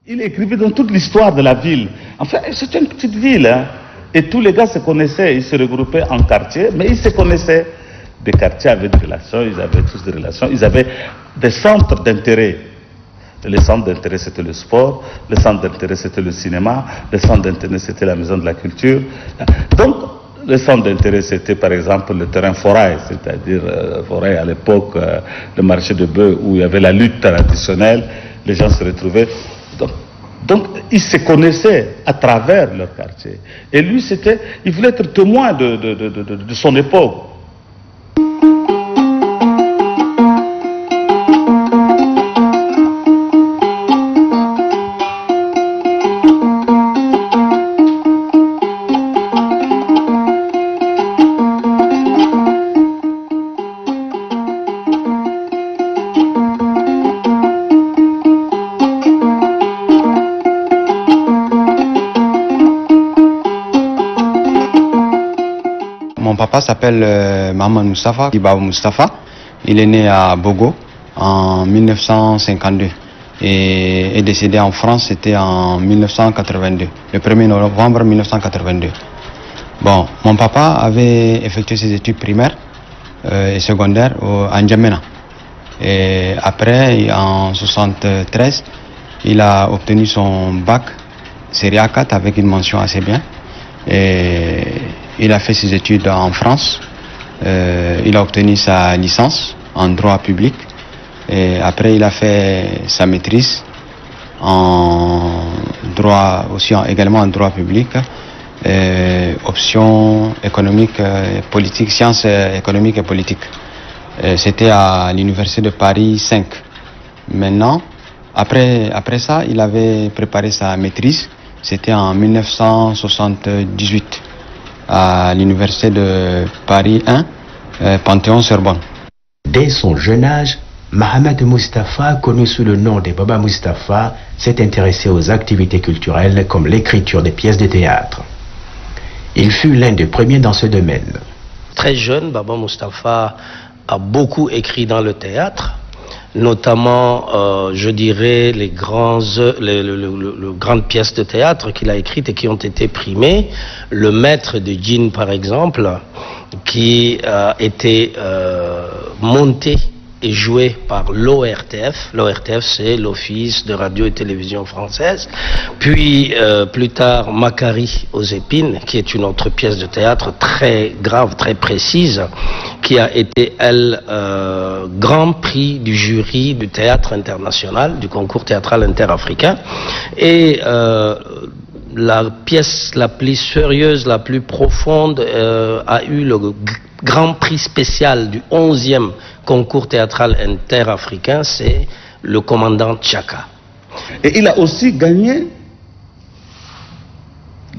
Il écrivait dans toute l'histoire de la ville. Enfin, c'est une petite ville, hein. Et tous les gars se connaissaient, ils se regroupaient en quartier, mais ils se connaissaient. Des quartiers avaient des relations, ils avaient tous des relations, ils avaient des centres d'intérêt. Le centre d'intérêt, c'était le sport, le centre d'intérêt, c'était le cinéma, le centre d'intérêt, c'était la maison de la culture. Donc, le centre d'intérêt, c'était par exemple le terrain Forail, c'est-à-dire Forail à l'époque, le marché de bœufs où il y avait la lutte traditionnelle, les gens se retrouvaient. Donc, ils se connaissaient à travers leur quartier. Et lui, il voulait être témoin de son époque. Mon papa s'appelle Maman Moustapha, Baba Moustapha. Il est né à Bogo en 1952 et est décédé en France, c'était en 1982, le 1er novembre 1982. Bon, mon papa avait effectué ses études primaires et secondaires à N'Djamena. Et après, en 1973, il a obtenu son bac série A4 avec une mention assez bien. Et il a fait ses études en France. Il a obtenu sa licence en droit public. Et après, il a fait sa maîtrise en droit, également en droit public. Option économique et politique, sciences économiques et politiques. C'était à l'université de Paris 5. Maintenant, après ça, il avait préparé sa maîtrise. C'était en 1978 à l'université de Paris 1, Panthéon-Sorbonne. Dès son jeune âge, Mohamed Moustapha, connu sous le nom de Baba Moustapha, s'est intéressé aux activités culturelles comme l'écriture des pièces de théâtre. Il fut l'un des premiers dans ce domaine. Très jeune, Baba Moustapha a beaucoup écrit dans le théâtre, notamment, je dirais, les grandes pièces de théâtre qu'il a écrites et qui ont été primées. Le Maître de Djinn, par exemple, qui a été monté et joué par l'ORTF. L'ORTF, c'est l'Office de radio et télévision française. Puis, plus tard, Macquarie aux épines, qui est une autre pièce de théâtre très grave, très précise, qui a été, elle, grand prix du jury du théâtre international, du concours théâtral interafricain. Et la pièce la plus sérieuse, la plus profonde, a eu le grand prix spécial du 11e concours théâtral interafricain, c'est Le Commandant Tchaka. Et il a aussi gagné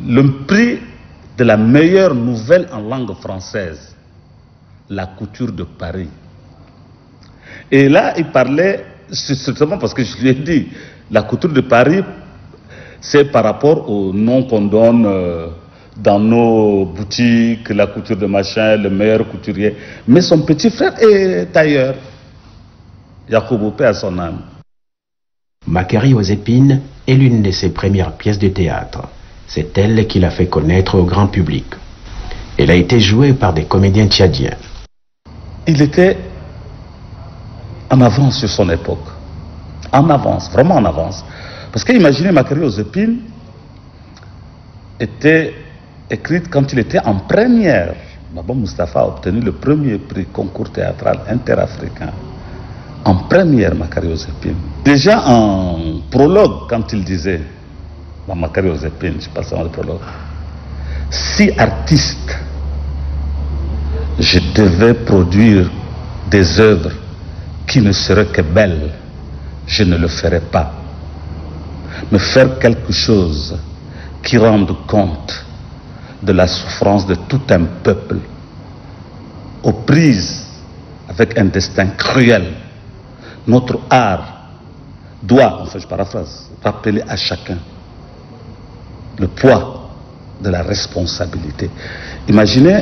le prix de la meilleure nouvelle en langue française, La Couture de Paris. Et là, il parlait, justement parce que je lui ai dit, La Couture de Paris, c'est par rapport au nom qu'on donne dans nos boutiques, la couture de machin, le meilleur couturier. Mais son petit frère est tailleur. Yacoubou, paix à son âme. Macquarie aux épines est l'une de ses premières pièces de théâtre. C'est elle qui l'a fait connaître au grand public. Elle a été jouée par des comédiens tchadiens. Il était en avance sur son époque. En avance, vraiment en avance. Parce qu'imaginez, Macquarie aux épines était écrite quand il était en première. Baba Moustapha a obtenu le premier prix concours théâtral interafricain. En première, Macquarie aux épines. Déjà en prologue, quand il disait, dans Macquarie aux épines, je passe dans le prologue, si artiste, je devais produire des œuvres qui ne seraient que belles, je ne le ferais pas. Mais faire quelque chose qui rende compte de la souffrance de tout un peuple, aux prises avec un destin cruel. Notre art doit, enfin je paraphrase, rappeler à chacun le poids de la responsabilité. Imaginez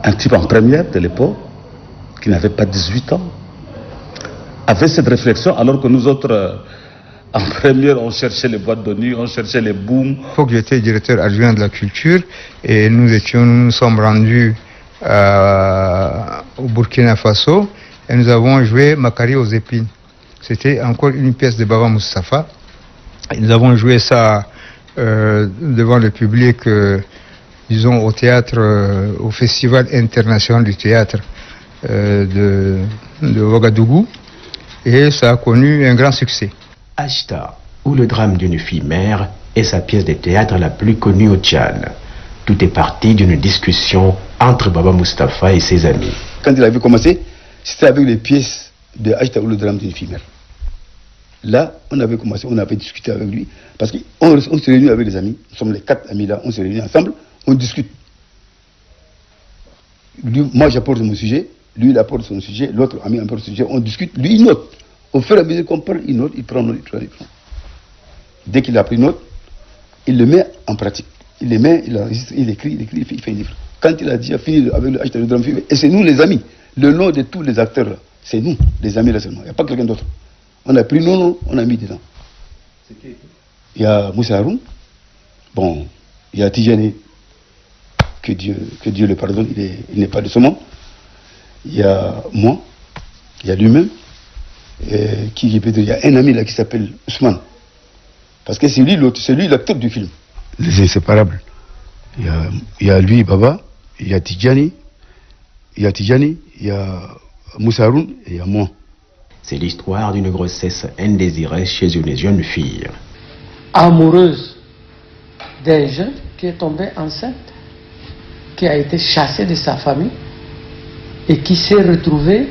un type en première de l'époque qui n'avait pas 18 ans, avait cette réflexion, alors que nous autres, en première, on cherchait les boîtes de nuit, on cherchait les booms. Faut que j'étais directeur adjoint de la culture et nous sommes rendus au Burkina Faso et nous avons joué Makari aux épines. C'était encore une pièce de Baba Moustapha. Et nous avons joué ça devant le public, disons au théâtre, au Festival international du théâtre de Ouagadougou, et ça a connu un grand succès. Ashta, ou le drame d'une fille mère, est sa pièce de théâtre la plus connue au Tchad. Tout est parti d'une discussion entre Baba Moustapha et ses amis. Quand il avait commencé, c'était avec les pièces de Ashta ou le drame d'une fille mère. Là, on avait commencé, on avait discuté avec lui, parce qu'on s'est réunis avec les amis, nous sommes les 4 amis là, on s'est réunis ensemble, on discute. Lui, moi j'apporte mon sujet, lui il apporte son sujet, l'autre ami apporte son sujet, on discute, lui il note. Au fur et à mesure qu'on parle, il note, il prend note, il prend. Dès qu'il a pris note, il le met en pratique. Il les met, il écrit, il fait un livre. Quand il a déjà fini avec le hashtag de drame, et c'est nous les amis, le nom de tous les acteurs là, c'est nous, les amis là seulement, il n'y a pas quelqu'un d'autre. On a pris nos noms, on a mis dedans. Il y a Moussa Haroun, bon, il y a Tijani, que Dieu le pardonne, il n'est pas de ce monde. Il y a moi, il y a lui-même, il y a un ami là qui s'appelle Ousmane. Parce que c'est lui l'acteur du film. Les inséparables. Il y a lui, Baba, il y a Tijani, il y a Moussa Haroun et il y a moi. C'est l'histoire d'une grossesse indésirée chez une jeune fille. Amoureuse d'un jeune qui est tombé enceinte, qui a été chassé de sa famille et qui s'est retrouvée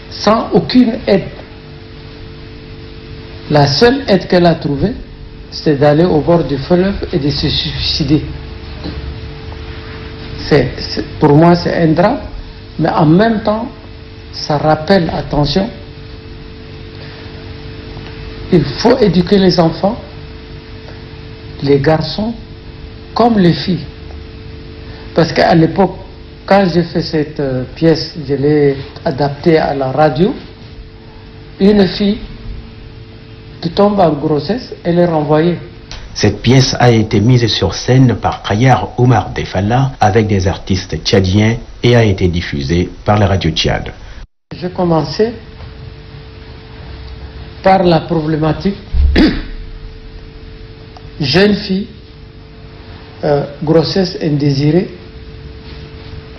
sans aucune aide. La seule aide qu'elle a trouvée, c'est d'aller au bord du fleuve et de se suicider. Pour moi, c'est un drame, mais en même temps, ça rappelle, attention, il faut éduquer les enfants, les garçons, comme les filles. Parce qu'à l'époque, quand j'ai fait cette pièce, je l'ai adaptée à la radio, une fille qui tombe en grossesse, elle est renvoyée. Cette pièce a été mise sur scène par Khayar Omar Defalla avec des artistes tchadiens et a été diffusée par la radio Tchad. J'ai commencé par la problématique jeune fille, grossesse indésirée,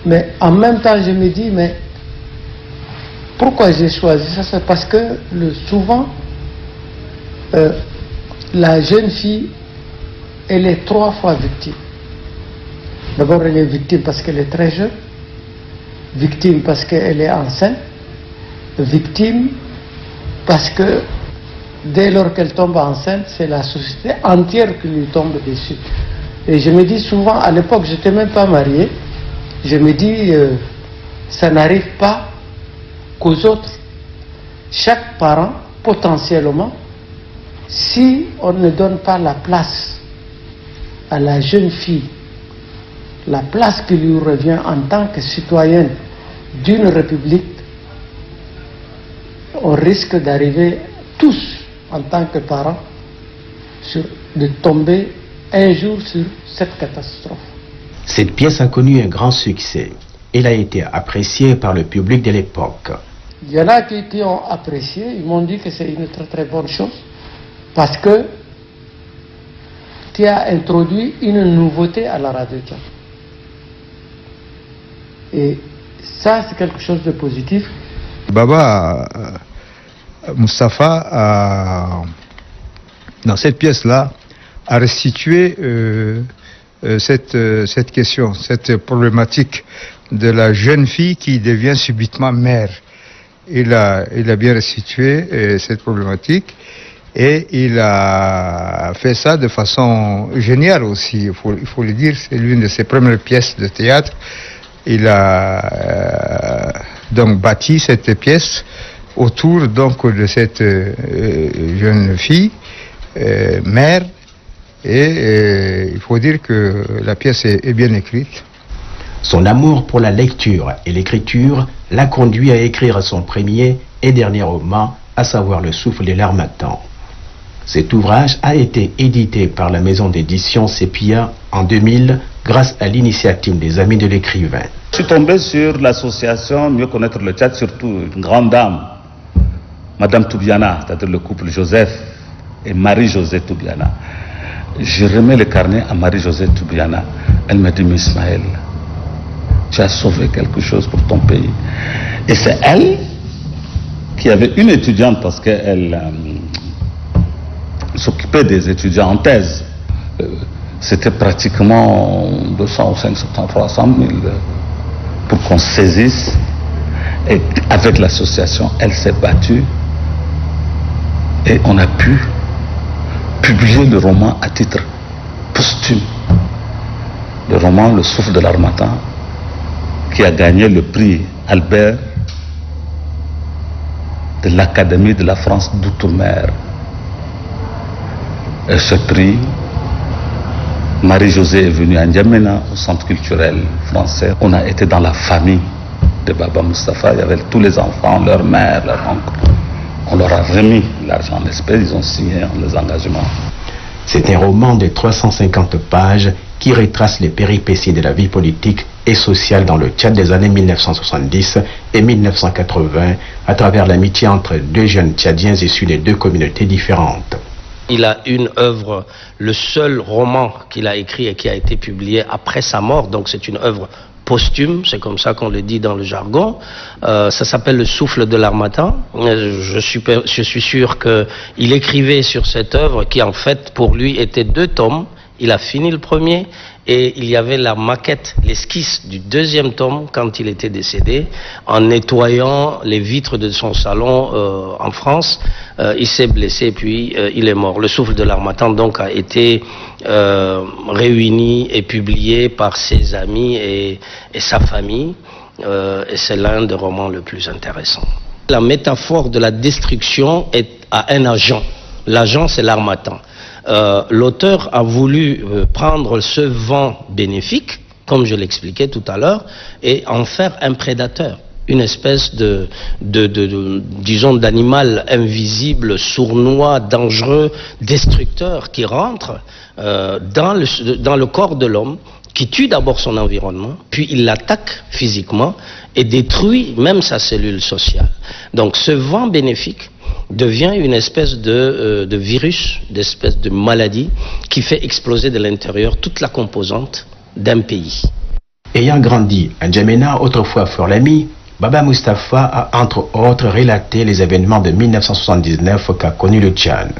mais en même temps je me dis, mais pourquoi j'ai choisi ça? C'est parce que souvent la jeune fille, elle est 3 fois victime. D'abord elle est victime parce qu'elle est très jeune, victime parce qu'elle est enceinte, victime parce que dès lors qu'elle tombe enceinte, c'est la société entière qui lui tombe dessus. Et je me dis souvent, à l'époque, je n'étais même pas marié, je me dis, ça n'arrive pas qu'aux autres. Chaque parent, potentiellement, si on ne donne pas la place à la jeune fille, la place qui lui revient en tant que citoyenne d'une république, on risque d'arriver tous, en tant que parents, de tomber un jour sur cette catastrophe. Cette pièce a connu un grand succès. Elle a été appréciée par le public de l'époque. Il y en a qui ont apprécié, ils m'ont dit que c'est une très très bonne chose, parce que tu as introduit une nouveauté à la radio. Et ça, c'est quelque chose de positif. Baba Moustapha, dans cette pièce-là, a restitué cette question, cette problématique de la jeune fille qui devient subitement mère. Il a bien restitué cette problématique et il a fait ça de façon géniale aussi, il faut le dire. C'est l'une de ses premières pièces de théâtre. Il a donc bâti cette pièce autour donc de cette jeune fille, mère, et il faut dire que la pièce est bien écrite. Son amour pour la lecture et l'écriture l'a conduit à écrire son premier et dernier roman, à savoir Le souffle de l'Harmattan. Cet ouvrage a été édité par la maison d'édition Sepia en 2000 grâce à l'initiative des amis de l'écrivain. Je suis tombé sur l'association Mieux connaître le Tchad, surtout une grande dame, Madame Toubiana, c'est-à-dire le couple Joseph et Marie-Josée Toubiana. Je remets le carnet à Marie-Josée Toubiana. Elle m'a dit, mais Ismaël, tu as sauvé quelque chose pour ton pays. Et c'est elle qui avait une étudiante, parce qu'elle s'occupait des étudiants en thèse. C'était pratiquement 200 ou 500, 300 000 pour qu'on saisisse. Et avec l'association, elle s'est battue. Et on a pu publier le roman à titre posthume. Le roman Le souffle de l'Harmattan, qui a gagné le prix Albert de l'Académie de la France d'Outre-mer. Et ce prix, Marie-Josée est venue à N'Djamena, au centre culturel français. On a été dans la famille de Baba Moustapha. Il y avait tous les enfants, leur mère, leur oncle. On leur a remis l'argent en espèces, ils ont signé les engagements. C'est un roman de 350 pages qui retrace les péripéties de la vie politique et sociale dans le Tchad des années 1970 et 1980 à travers l'amitié entre deux jeunes Tchadiens issus de deux communautés différentes. Il a une œuvre, le seul roman qu'il a écrit et qui a été publié après sa mort, donc c'est une œuvre posthume, c'est comme ça qu'on le dit dans le jargon. Ça s'appelle Le souffle de l'Harmattan. Je suis sûr qu'il écrivait sur cette œuvre qui en fait pour lui était 2 tomes. Il a fini le premier et il y avait la maquette, l'esquisse du 2e tome quand il était décédé. En nettoyant les vitres de son salon en France, il s'est blessé puis il est mort. Le souffle de l'Harmattan donc a été réuni et publié par ses amis et sa famille et c'est l'un des romans les plus intéressants. La métaphore de la destruction est à un agent. L'agent c'est l'Harmattan. L'auteur a voulu prendre ce vent bénéfique, comme je l'expliquais tout à l'heure, et en faire un prédateur, une espèce disons, d'animal invisible, sournois, dangereux, destructeur, qui rentre dans le corps de l'homme, qui tue d'abord son environnement, puis il l'attaque physiquement et détruit même sa cellule sociale. Donc ce vent bénéfique devient une espèce de virus, d'espèce de maladie qui fait exploser de l'intérieur toute la composante d'un pays. Ayant grandi à N'Djamena, autrefois Fort Lamy, Baba Moustapha a entre autres relaté les événements de 1979 qu'a connu le Tchad.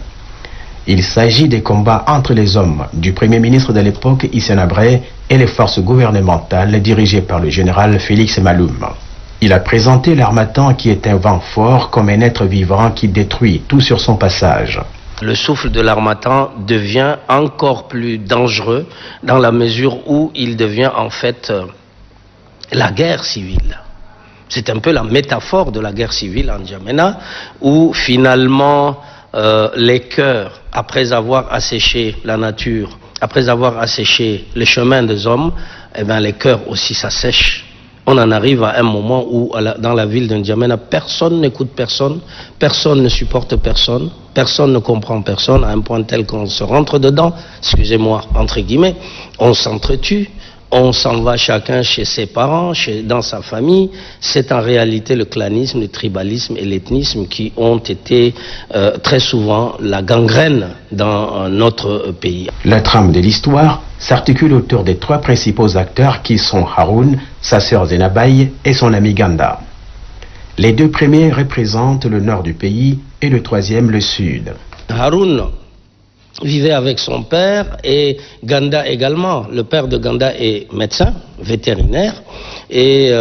Il s'agit des combats entre les hommes du Premier ministre de l'époque, Hissène Habré, et les forces gouvernementales dirigées par le général Félix Maloum. Il a présenté l'Harmattan qui est un vent fort comme un être vivant qui détruit tout sur son passage. Le souffle de l'Harmattan devient encore plus dangereux dans la mesure où il devient en fait la guerre civile. C'est un peu la métaphore de la guerre civile en N'Djamena où finalement les cœurs, après avoir asséché la nature, après avoir asséché les chemins des hommes, eh bien les cœurs aussi s'assèchent. On en arrive à un moment où, dans la ville de N'Djamena, personne n'écoute personne, personne ne supporte personne, personne ne comprend personne, à un point tel qu'on se rentre dedans, excusez-moi, entre guillemets, on s'entretue, on s'en va chacun chez ses parents, dans sa famille. C'est en réalité le clanisme, le tribalisme et l'ethnisme qui ont été très souvent la gangrène dans notre pays. La trame de l'histoire s'articule autour des 3 principaux acteurs qui sont Haroun, sa sœur Zenabaye et son ami Ganda. Les 2 premiers représentent le nord du pays et le 3e le sud. Haroun vivait avec son père et Ganda également. Le père de Ganda est médecin, vétérinaire et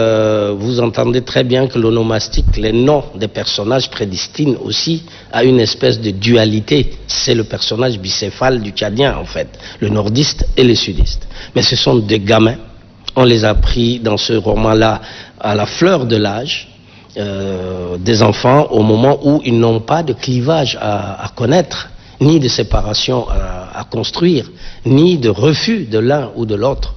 vous entendez très bien que l'onomastique, les noms des personnages prédestinent aussi à une espèce de dualité. C'est le personnage bicéphale du Tchadien en fait, le nordiste et le sudiste. Mais ce sont des gamins, on les a pris dans ce roman-là à la fleur de l'âge, des enfants au moment où ils n'ont pas de clivage à connaître, ni de séparation à construire, ni de refus de l'un ou de l'autre.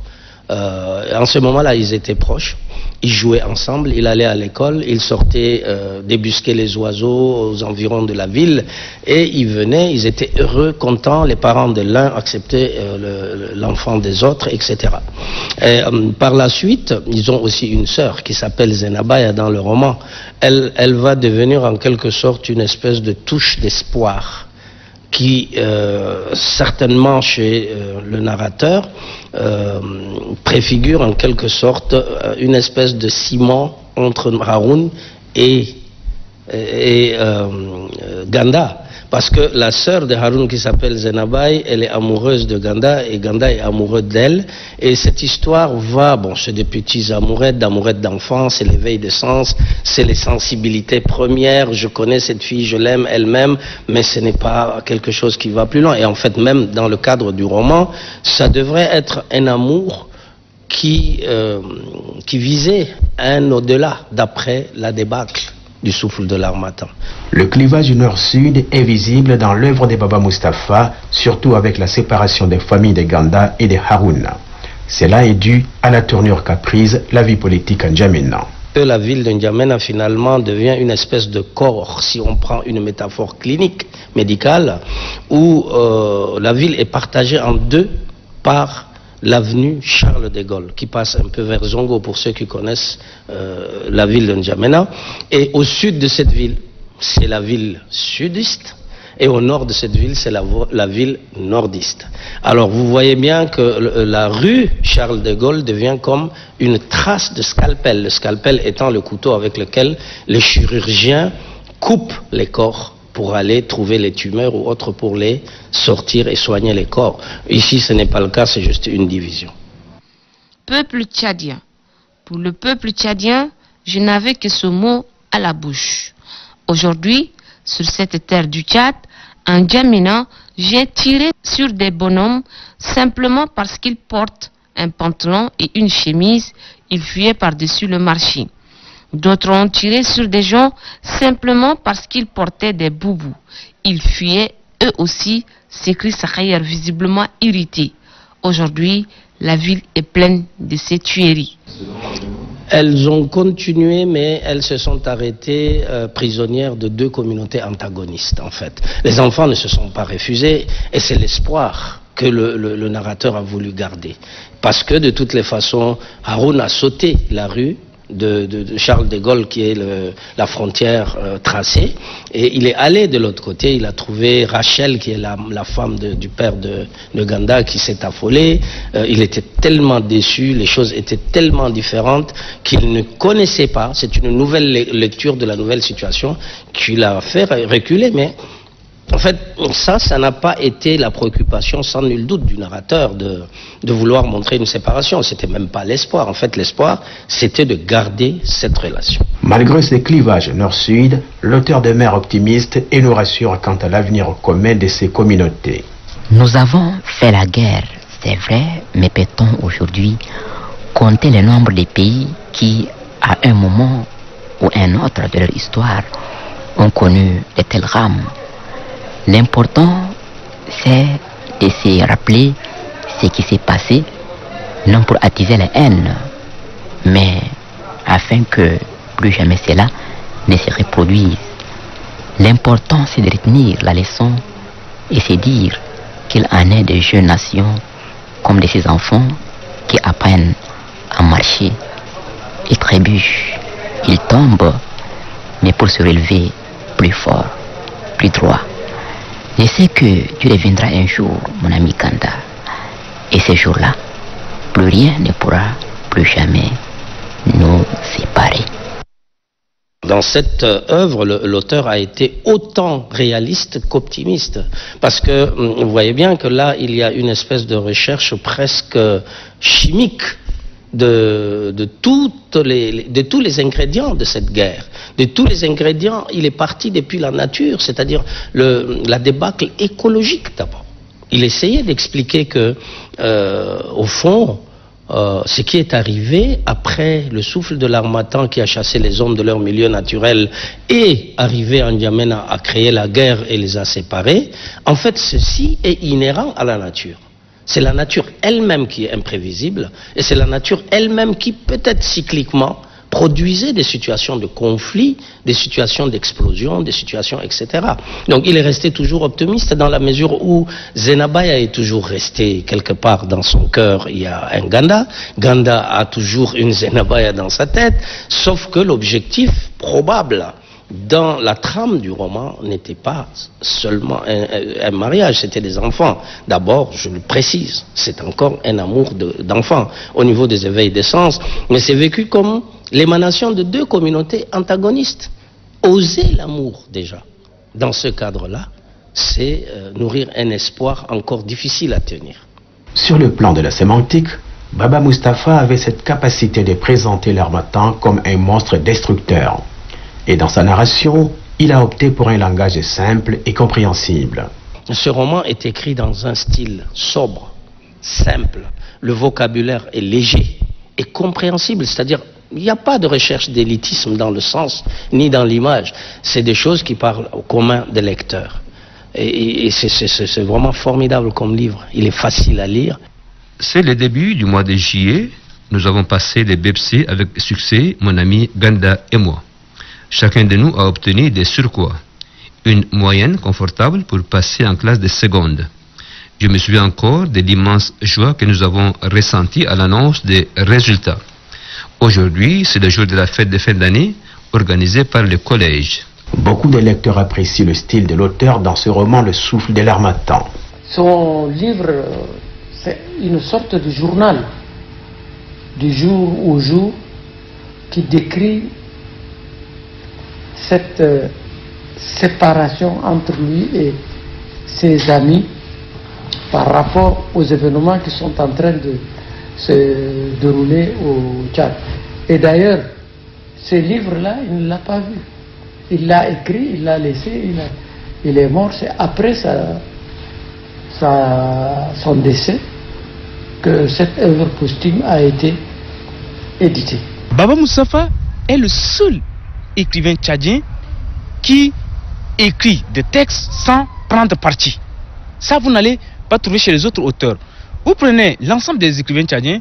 En ce moment-là, ils étaient proches. Ils jouaient ensemble, il allait à l'école, il sortait débusquer les oiseaux aux environs de la ville et ils venaient, ils étaient heureux, contents, les parents de l'un acceptaient l'enfant des autres, etc. Et, par la suite, ils ont aussi une sœur qui s'appelle Zenabaya dans le roman. Elle va devenir en quelque sorte une espèce de touche d'espoir qui, certainement chez le narrateur, préfigure en quelque sorte une espèce de ciment entre Haroun et Ganda. Parce que la sœur de Haroun qui s'appelle Zenabay, elle est amoureuse de Ganda et Ganda est amoureux d'elle. Et cette histoire va, bon, c'est des petits amourettes d'enfance, c'est l'éveil des sens, c'est les sensibilités premières. Je connais cette fille, je l'aime elle-même, mais ce n'est pas quelque chose qui va plus loin. Et en fait, même dans le cadre du roman, ça devrait être un amour qui visait un au-delà, d'après la débâcle du souffle de l'Harmattan. Le clivage du nord-sud est visible dans l'œuvre de Baba Mustapha, surtout avec la séparation des familles de Ganda et de Haroun. Cela est dû à la tournure qu'a prise la vie politique en N'Djamena. La ville de N'Djamena finalement devient une espèce de corps, si on prend une métaphore clinique, médicale, où la ville est partagée en deux par l'avenue Charles de Gaulle, qui passe un peu vers Zongo pour ceux qui connaissent la ville de N'Djamena. Et au sud de cette ville, c'est la ville sudiste, et au nord de cette ville, c'est la ville nordiste. Alors vous voyez bien que la rue Charles de Gaulle devient comme une trace de scalpel, le scalpel étant le couteau avec lequel les chirurgiens coupent les corps pour aller trouver les tumeurs ou autres pour les sortir et soigner les corps. Ici, ce n'est pas le cas, c'est juste une division. Peuple tchadien. Pour le peuple tchadien, je n'avais que ce mot à la bouche. Aujourd'hui, sur cette terre du Tchad, en N'Djamena, j'ai tiré sur des bonhommes simplement parce qu'ils portent un pantalon et une chemise, ils fuyaient par-dessus le marché. D'autres ont tiré sur des gens simplement parce qu'ils portaient des boubous. Ils fuyaient eux aussi, s'écrit Sakhayer visiblement irrité. Aujourd'hui, la ville est pleine de ces tueries. Elles ont continué, mais elles se sont arrêtées prisonnières de deux communautés antagonistes, en fait. Les enfants ne se sont pas refusés, et c'est l'espoir que le narrateur a voulu garder. Parce que, de toutes les façons, Haroun a sauté la rue de Charles de Gaulle, qui est la frontière tracée, et il est allé de l'autre côté. Il a trouvé Rachel, qui est la femme du père de Ganda, qui s'est affolée. Il était tellement déçu, les choses étaient tellement différentes qu'il ne connaissait pas. C'est une nouvelle lecture de la nouvelle situation qui l'a fait reculer, mais en fait, ça n'a pas été la préoccupation sans nul doute du narrateur de vouloir montrer une séparation. C'était même pas l'espoir. En fait, l'espoir, c'était de garder cette relation. Malgré ces clivages nord-sud, l'auteur demeure optimiste et nous rassure quant à l'avenir commun de ces communautés. Nous avons fait la guerre, c'est vrai, mais peut-on aujourd'hui compter le nombre de pays qui, à un moment ou un autre de leur histoire, ont connu de tels drames? L'important, c'est de se rappeler ce qui s'est passé, non pour attiser la haine, mais afin que plus jamais cela ne se reproduise. L'important, c'est de retenir la leçon et se dire qu'il en est des jeunes nations comme de ces enfants qui apprennent à marcher. Ils trébuchent, ils tombent, mais pour se relever plus fort, plus droit. Je sais que tu reviendras un jour, mon ami Kanda. Et ce jour-là, plus rien ne pourra plus jamais nous séparer. Dans cette œuvre, l'auteur a été autant réaliste qu'optimiste. Parce que vous voyez bien que là, il y a une espèce de recherche presque chimique de tous les ingrédients de cette guerre. De tous les ingrédients, il est parti depuis la nature, c'est-à-dire la débâcle écologique d'abord. Il essayait d'expliquer que, au fond, ce qui est arrivé après le souffle de l'Harmattan qui a chassé les hommes de leur milieu naturel et arrivé en N'Djamena à créer la guerre et les a séparés, en fait, ceci est inhérent à la nature. C'est la nature elle-même qui est imprévisible et c'est la nature elle-même qui, peut-être cycliquement, produisait des situations de conflit, des situations d'explosion, des situations, etc. Donc il est resté toujours optimiste dans la mesure où Zenabaya est toujours resté quelque part dans son cœur, il y a un Ganda. Ganda a toujours une Zenabaya dans sa tête, sauf que l'objectif probable dans la trame du roman n'était pas seulement un mariage, c'était des enfants. D'abord, je le précise, c'est encore un amour d'enfant au niveau des éveils des sens, mais c'est vécu comme l'émanation de deux communautés antagonistes. Oser l'amour déjà, dans ce cadre-là, c'est nourrir un espoir encore difficile à tenir. Sur le plan de la sémantique, Baba Mustapha avait cette capacité de présenter l'harmattan comme un monstre destructeur. Et dans sa narration, il a opté pour un langage simple et compréhensible. Ce roman est écrit dans un style sobre, simple. Le vocabulaire est léger et compréhensible, c'est-à-dire il n'y a pas de recherche d'élitisme dans le sens ni dans l'image. C'est des choses qui parlent au commun des lecteurs. Et c'est vraiment formidable comme livre. Il est facile à lire. C'est le début du mois de juillet. Nous avons passé les BEPC avec succès, mon ami Ganda et moi. Chacun de nous a obtenu des surcroîts, une moyenne confortable pour passer en classe de seconde. Je me souviens encore de l'immense joie que nous avons ressentie à l'annonce des résultats. Aujourd'hui, c'est le jour de la fête de fin d'année organisée par le collège. Beaucoup de lecteurs apprécient le style de l'auteur dans ce roman Le souffle de l'harmattan. Son livre, c'est une sorte de journal, du jour au jour, qui décrit cette séparation entre lui et ses amis par rapport aux événements qui sont en train de se dérouler au Tchad. Et d'ailleurs, ce livre-là, il ne l'a pas vu. Il l'a écrit, il l'a laissé, il est mort. C'est après son décès que cette œuvre posthume a été éditée. Baba Mustapha est le seul écrivain tchadien qui écrit des textes sans prendre parti. Ça, vous n'allez pas trouver chez les autres auteurs. Vous prenez l'ensemble des écrivains tchadiens,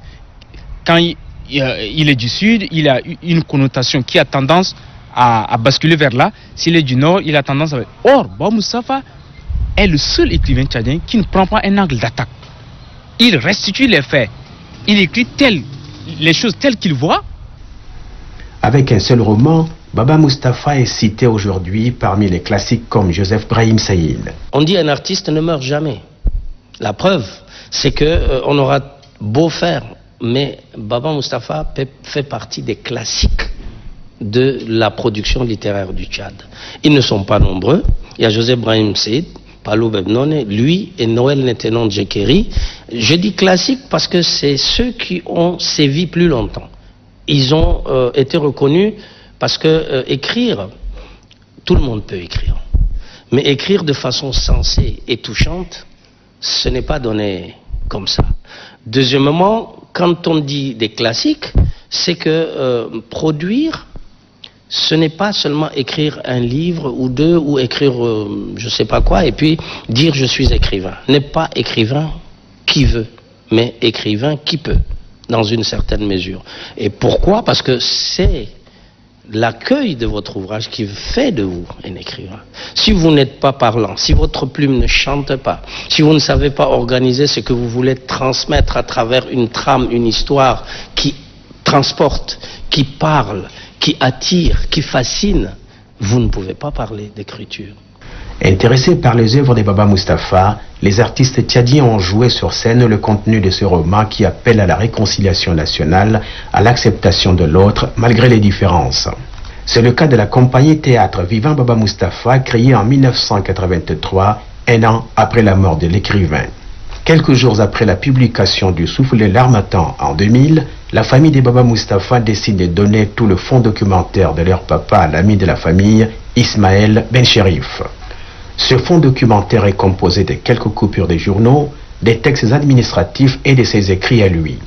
quand il est du sud, il a une connotation qui a tendance à basculer vers là. S'il est du nord, il a tendance à... Or, Baba Mustapha est le seul écrivain tchadien qui ne prend pas un angle d'attaque. Il restitue les faits. Il écrit les choses telles qu'il voit. Avec un seul roman, Baba Mustapha est cité aujourd'hui parmi les classiques comme Joseph Brahim Saïd. On dit un artiste ne meurt jamais. La preuve, c'est qu'on aura beau faire, mais Baba Mustapha fait partie des classiques de la production littéraire du Tchad. Ils ne sont pas nombreux. Il y a Joseph Brahim Saïd, Palou Bebnone, lui et Noël Netenon Djekeri. Je dis classique parce que c'est ceux qui ont sévi plus longtemps. Ils ont été reconnus parce que écrire, tout le monde peut écrire. Mais écrire de façon sensée et touchante, ce n'est pas donné comme ça. Deuxièmement, quand on dit des classiques, c'est que produire, ce n'est pas seulement écrire un livre ou deux, ou écrire je ne sais pas quoi, et puis dire je suis écrivain. N'est pas écrivain qui veut, mais écrivain qui peut, dans une certaine mesure. Et pourquoi? Parce que c'est l'accueil de votre ouvrage qui fait de vous un écrivain. Si vous n'êtes pas parlant, si votre plume ne chante pas, si vous ne savez pas organiser ce que vous voulez transmettre à travers une trame, une histoire qui transporte, qui parle, qui attire, qui fascine, vous ne pouvez pas parler d'écriture. Intéressés par les œuvres de Baba Mustapha, les artistes tchadiens ont joué sur scène le contenu de ce roman qui appelle à la réconciliation nationale, à l'acceptation de l'autre malgré les différences. C'est le cas de la compagnie théâtre Vivant Baba Mustapha, créée en 1983, un an après la mort de l'écrivain. Quelques jours après la publication du Souffle de l'harmattan en 2000, la famille de Baba Mustapha décide de donner tout le fonds documentaire de leur papa à l'ami de la famille, Ismaël Ben Cherif. Ce fonds documentaire est composé de quelques coupures de journaux, des textes administratifs et de ses écrits à lui.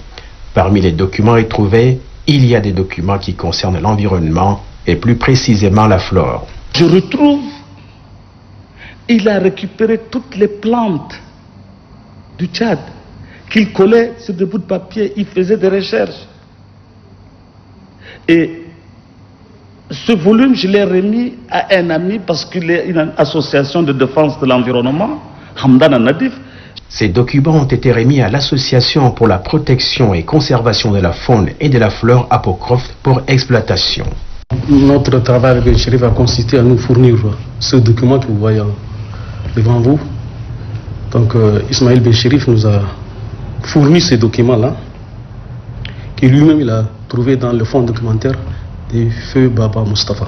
Parmi les documents retrouvés, il y a des documents qui concernent l'environnement et plus précisément la flore. Je retrouve, il a récupéré toutes les plantes du Tchad. qu'il collait sur des bouts de papier, il faisait des recherches. Et ce volume, je l'ai remis à un ami parce qu'il est une association de défense de l'environnement, Hamdan Nadif. Ces documents ont été remis à l'Association pour la protection et conservation de la faune et de la flore apocryphe pour exploitation. Notre travail avec le shérif a consisté à nous fournir ce document que vous voyez devant vous. Donc Ismaël Benchérif nous a fourni ces documents-là, que lui-même il a trouvé dans le fonds documentaire du feu Baba Moustapha.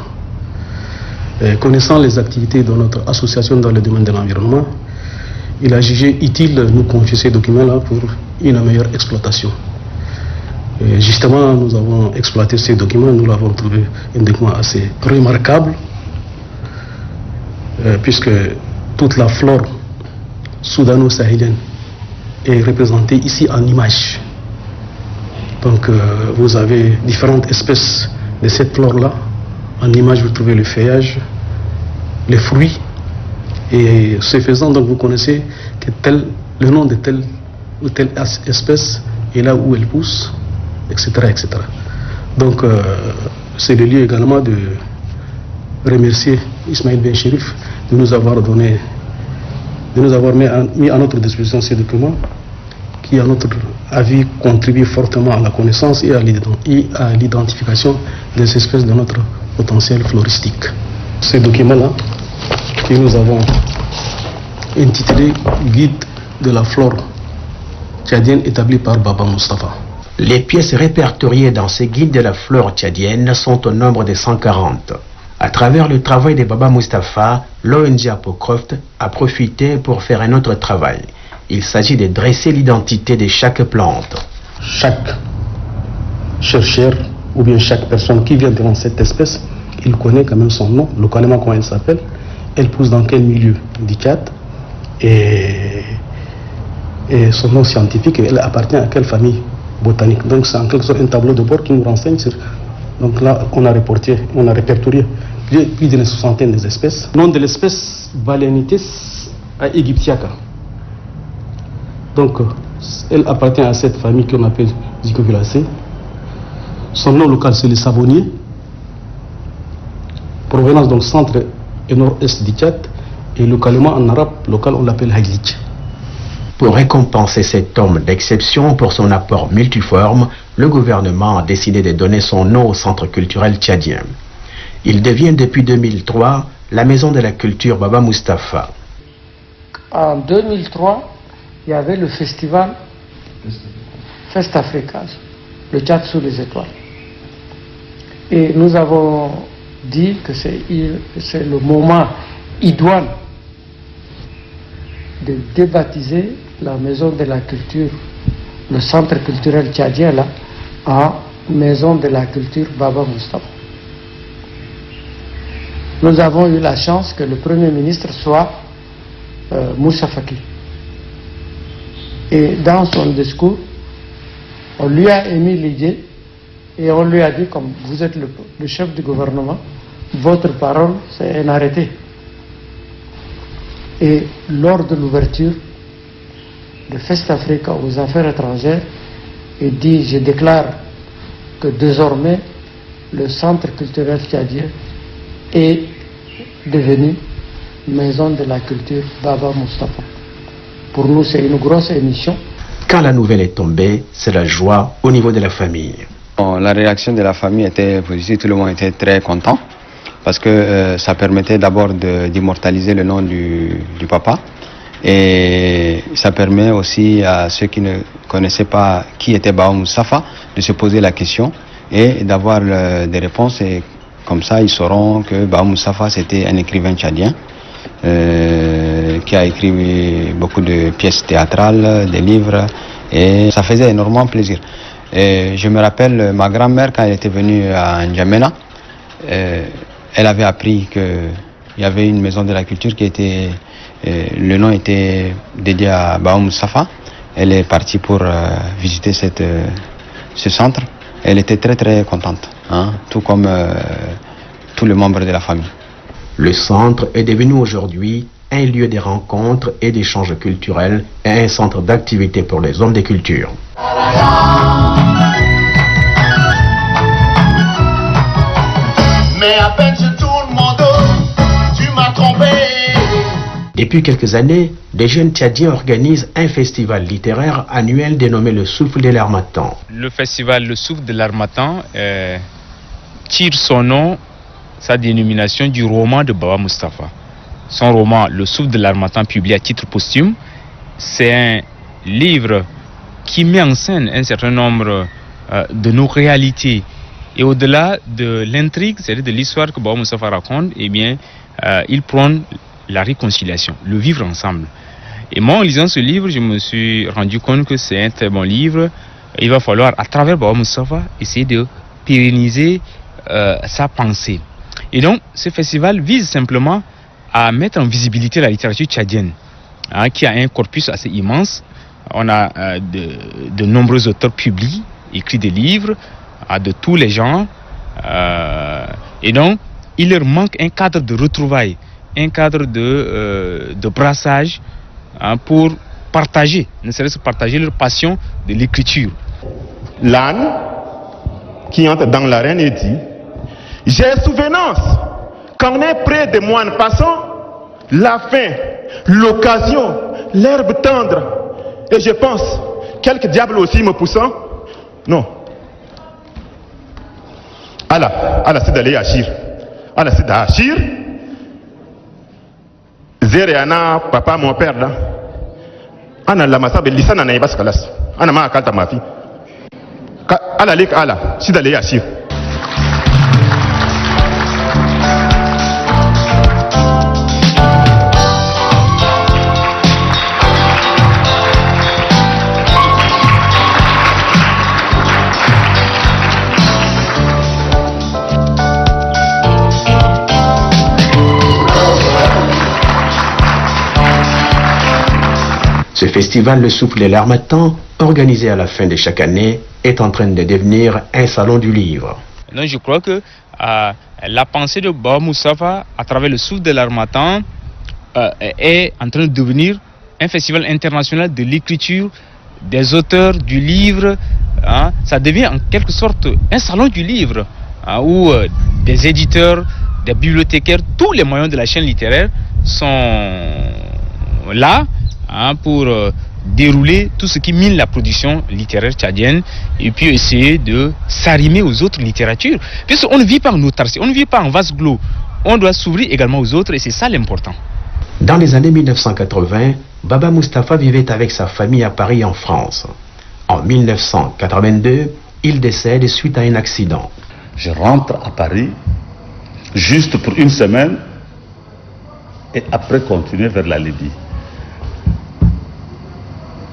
Connaissant les activités de notre association dans le domaine de l'environnement, il a jugé utile de nous confier ces documents-là pour une meilleure exploitation. Et justement, nous avons exploité ces documents, nous l'avons trouvé un document assez remarquable, puisque toute la flore soudano-sahélienne est représentée ici en images. Donc vous avez différentes espèces de cette flore-là. En image, vous trouvez le feuillage, les fruits. Et ce faisant, donc vous connaissez que le nom de telle ou telle espèce est là où elle pousse, etc. etc. Donc c'est le lieu également de remercier Ismaël Benchérif de nous avoir donné, de nous avoir mis à notre disposition ces documents qui, à notre avis, contribuent fortement à la connaissance et à l'identification des espèces de notre potentiel floristique. Ces documents-là, que nous avons intitulé Guide de la flore tchadienne établi par Baba Moustapha. Les pièces répertoriées dans ce guide de la flore tchadienne sont au nombre de 140. À travers le travail de Baba Moustapha, l'ONG Apocryphe a profité pour faire un autre travail. Il s'agit de dresser l'identité de chaque plante. Chaque chercheur ou bien chaque personne qui vient devant cette espèce, il connaît quand même son nom, localement comment elle s'appelle, elle pousse dans quel milieu du Tchad et son nom scientifique, elle appartient à quelle famille botanique. Donc c'est en quelque sorte un tableau de bord qui nous renseigne sur... Donc là, on a répertorié plus d'une soixantaine d'espèces. Le nom de l'espèce Balaenites aegyptiaca. Donc elle appartient à cette famille qu'on appelle Zygobulacées. Son nom local c'est le savonnier. Provenance donc centre et nord-est du Tchad, et localement en arabe local on l'appelle Haïlich. Pour récompenser cet homme d'exception pour son apport multiforme, le gouvernement a décidé de donner son nom au centre culturel tchadien. Il devient depuis 2003 la maison de la culture Baba Moustapha. En 2003, il y avait le festival Fest Africa, le Tchad sous les étoiles. Et nous avons dit que c'est le moment idoine de débaptiser la maison de la culture, le centre culturel tchadien là, en maison de la culture Baba Moustapha. Nous avons eu la chance que le Premier ministre soit Moussa Faki. Et dans son discours, on lui a émis l'idée et on lui a dit, comme vous êtes le chef du gouvernement, votre parole c'est un arrêté. Et lors de l'ouverture de Fest Africa aux affaires étrangères, il dit, je déclare que désormais le centre culturel tchadien est devenu maison de la culture Baba Moustapha. Pour nous, c'est une grosse émission. Quand la nouvelle est tombée, c'est la joie au niveau de la famille. Bon, la réaction de la famille était positive, tout le monde était très content parce que ça permettait d'abord d'immortaliser le nom du papa et ça permet aussi à ceux qui ne connaissaient pas qui était Baba Moustapha de se poser la question et d'avoir des réponses et comme ça ils sauront que Baba Moustapha c'était un écrivain tchadien qui a écrit beaucoup de pièces théâtrales, des livres et ça faisait énormément plaisir. Et je me rappelle ma grand-mère quand elle était venue à N'Djamena, elle avait appris qu'il y avait une maison de la culture qui était, le nom était dédié à Baba Moustapha. Elle est partie pour visiter ce centre. Elle était très très contente, hein, tout comme tous les membres de la famille. Le centre est devenu aujourd'hui un lieu de rencontres et d'échanges culturels et un centre d'activité pour les hommes de culture. Mais à peine je tourne mon dos, tu m'as trompé. Depuis quelques années, des jeunes Tchadiens organisent un festival littéraire annuel dénommé Le Souffle de l'Harmattan. Le festival Le Souffle de l'Harmattan tire son nom, sa dénomination du roman de Baba Mustapha. Son roman Le Souffle de l'Harmattan, publié à titre posthume, c'est un livre qui met en scène un certain nombre de nos réalités. Et au-delà de l'intrigue, c'est-à-dire de l'histoire que Baba Mustapha raconte, eh bien, il prône la réconciliation, le vivre ensemble. Et moi, en lisant ce livre, je me suis rendu compte que c'est un très bon livre. Il va falloir, à travers Baba Mustapha, essayer de pérenniser sa pensée. Et donc, ce festival vise simplement à mettre en visibilité la littérature tchadienne, qui a un corpus assez immense. On a de nombreux auteurs publiés, écrit des livres, de tous les genres. Et donc, il leur manque un cadre de retrouvailles, un cadre de brassage pour partager, ne serait-ce que partager leur passion de l'écriture. L'âne qui entre dans l'arène et dit: j'ai souvenance qu'en est près des moines passants, la faim, l'occasion, l'herbe tendre, et je pense, quelque diable aussi me poussant. Non. Allah c'est d'aller Achir. Allah c'est d'Achir. Zéréana, papa, mon père là. Ana la masabe lisana na ibas kalas. Ana ma akata mafi. Allah lik Allah, c'est d'aller Achir. Ce festival Le Souffle de l'Harmattan, organisé à la fin de chaque année, est en train de devenir un salon du livre. Donc je crois que la pensée de Baba Mustapha à travers Le Souffle de l'Harmattan est en train de devenir un festival international de l'écriture, des auteurs du livre. Ça devient en quelque sorte un salon du livre où des éditeurs, des bibliothécaires, tous les moyens de la chaîne littéraire sont là pour dérouler tout ce qui mine la production littéraire tchadienne et puis essayer de s'arrimer aux autres littératures. Puisqu'on ne vit pas en autarcie, on ne vit pas en vase clos. On doit s'ouvrir également aux autres et c'est ça l'important. Dans les années 1980, Baba Mustapha vivait avec sa famille à Paris en France. En 1982, il décède suite à un accident. Je rentre à Paris juste pour une semaine et après continuer vers la Libye.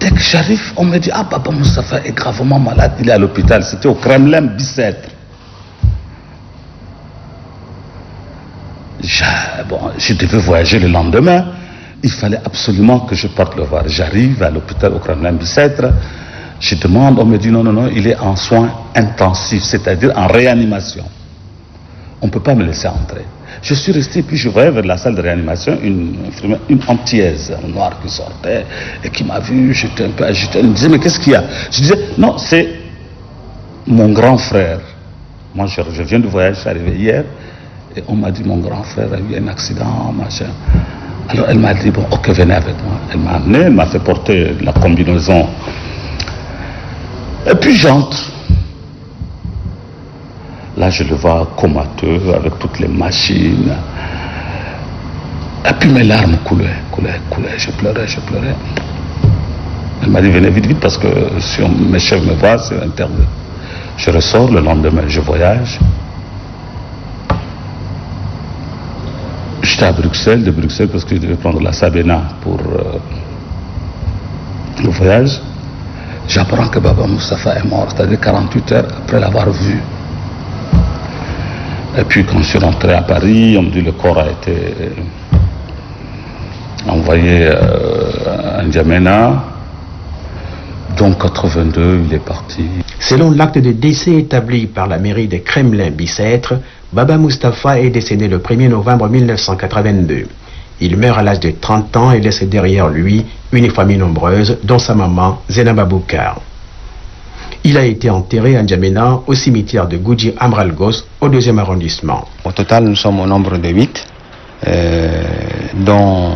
Dès que j'arrive, on me dit: ah, Baba Mustapha est gravement malade, il est à l'hôpital. C'était au Kremlin Bicêtre. Je devais voyager le lendemain. Il fallait absolument que je parte le voir. J'arrive à l'hôpital au Kremlin Bicêtre. Je demande, on me dit: non, il est en soins intensifs, c'est-à-dire en réanimation. On ne peut pas me laisser entrer. Je suis resté, puis je voyais vers la salle de réanimation une antillaise, un noir qui sortait et qui m'a vu. J'étais un peu agité. Elle me disait: mais qu'est-ce qu'il y a? Je disais: non, c'est mon grand frère. Moi, je viens de voyage, je suis arrivé hier, et on m'a dit: mon grand frère a eu un accident, machin. Alors elle m'a dit: bon, ok, venez avec moi. Elle m'a amené, elle m'a fait porter la combinaison. Et puis j'entre. Là, je le vois comateux avec toutes les machines. Et puis mes larmes coulaient. Je pleurais. Elle m'a dit: venez vite, parce que si mes chefs me voient, c'est interdit. Je ressors le lendemain, je voyage. J'étais à Bruxelles, de Bruxelles parce que je devais prendre la Sabena pour le voyage. J'apprends que Baba Mustapha est mort, c'est-à-dire 48 heures après l'avoir vu. Et puis quand je suis rentré à Paris, on me dit: le corps a été envoyé à N'Djamena. Donc 82, il est parti. Selon l'acte de décès établi par la mairie de Kremlin Bicêtre, Baba Mustapha est décédé le 1er novembre 1982. Il meurt à l'âge de 30 ans et laisse derrière lui une famille nombreuse, dont sa maman, Zenaba Boukar. Il a été enterré à N'Djamena au cimetière de Goudji Amralgos, au 2e arrondissement. Au total, nous sommes au nombre de 8, dont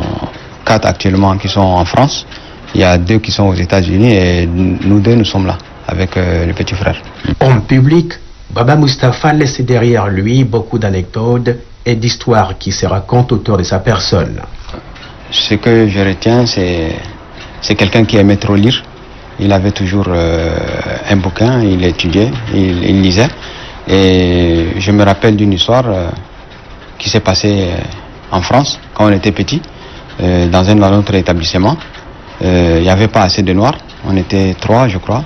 4 actuellement qui sont en France. Il y a 2 qui sont aux États-Unis et nous 2, nous sommes là avec le petit frère. Homme public, Baba Mustapha laisse derrière lui beaucoup d'anecdotes et d'histoires qui se racontent autour de sa personne. Ce que je retiens, c'est quelqu'un qui aimait trop lire. Il avait toujours un bouquin, il étudiait, il lisait. Et je me rappelle d'une histoire qui s'est passée en France, quand on était petit, dans un autre établissement. Il n'y avait pas assez de noirs, on était 3 je crois,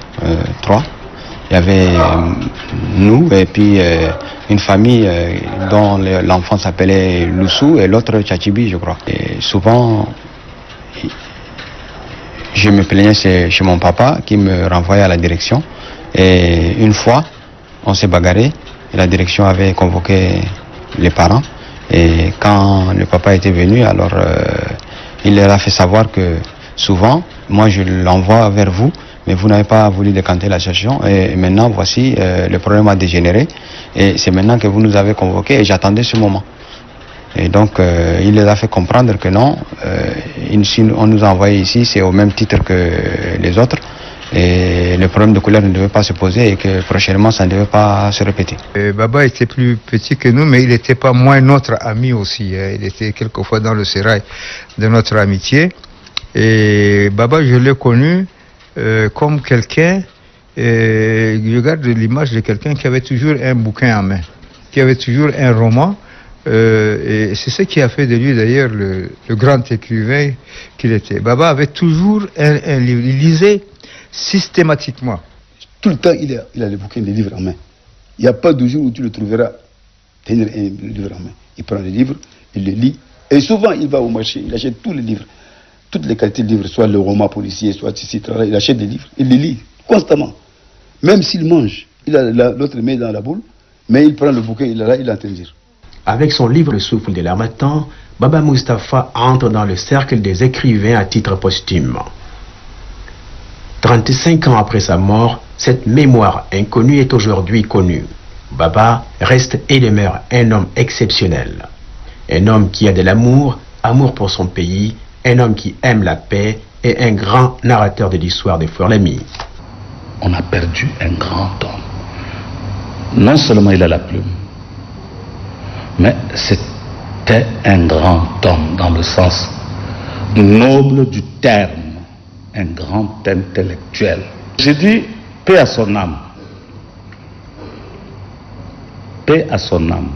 3. Il y avait nous et puis une famille dont l'enfant s'appelait Loussou et l'autre Tchatchibi je crois. Et souvent, je me plaignais chez mon papa qui me renvoyait à la direction. Et une fois, on s'est bagarré et la direction avait convoqué les parents. Et quand le papa était venu, alors il leur a fait savoir que souvent, moi je l'envoie vers vous, mais vous n'avez pas voulu décanter la situation. Et maintenant, voici, le problème a dégénéré. Et c'est maintenant que vous nous avez convoqués et j'attendais ce moment. Et donc, il les a fait comprendre que non, si on nous a envoyé ici, c'est au même titre que les autres. Et le problème de couleur ne devait pas se poser et que prochainement, ça ne devait pas se répéter. Baba était plus petit que nous, mais il n'était pas moins notre ami aussi. Il était quelquefois dans le sérail de notre amitié. Et Baba, je l'ai connu comme quelqu'un, je garde l'image de quelqu'un qui avait toujours un bouquin en main, qui avait toujours un roman. Et c'est ce qui a fait de lui d'ailleurs le grand écrivain qu'il était. Baba avait toujours un livre, il lisait systématiquement. Tout le temps, il a les bouquins, des livres en main. Il n'y a pas de jour où tu le trouveras tenir un livre en main. Il prend les livres, il les lit, et souvent il va au marché, il achète tous les livres, toutes les qualités de livres, soit le roman policier, soit ici, il achète des livres, il les lit constamment. Même s'il mange, il a l'autre main dans la boule, mais il prend le bouquin, il est là, il est en train de dire. Avec son livre Le souffle de l'Harmattan, Baba Mustapha entre dans le cercle des écrivains à titre posthume. 35 ans après sa mort, cette mémoire inconnue est aujourd'hui connue. Baba reste et demeure un homme exceptionnel. Un homme qui a de l'amour, amour pour son pays, un homme qui aime la paix et un grand narrateur de l'histoire de Fleur-Lamy. On a perdu un grand homme. Non seulement il a la plume, mais c'était un grand homme dans le sens noble du terme, un grand intellectuel. J'ai dit paix à son âme. Paix à son âme.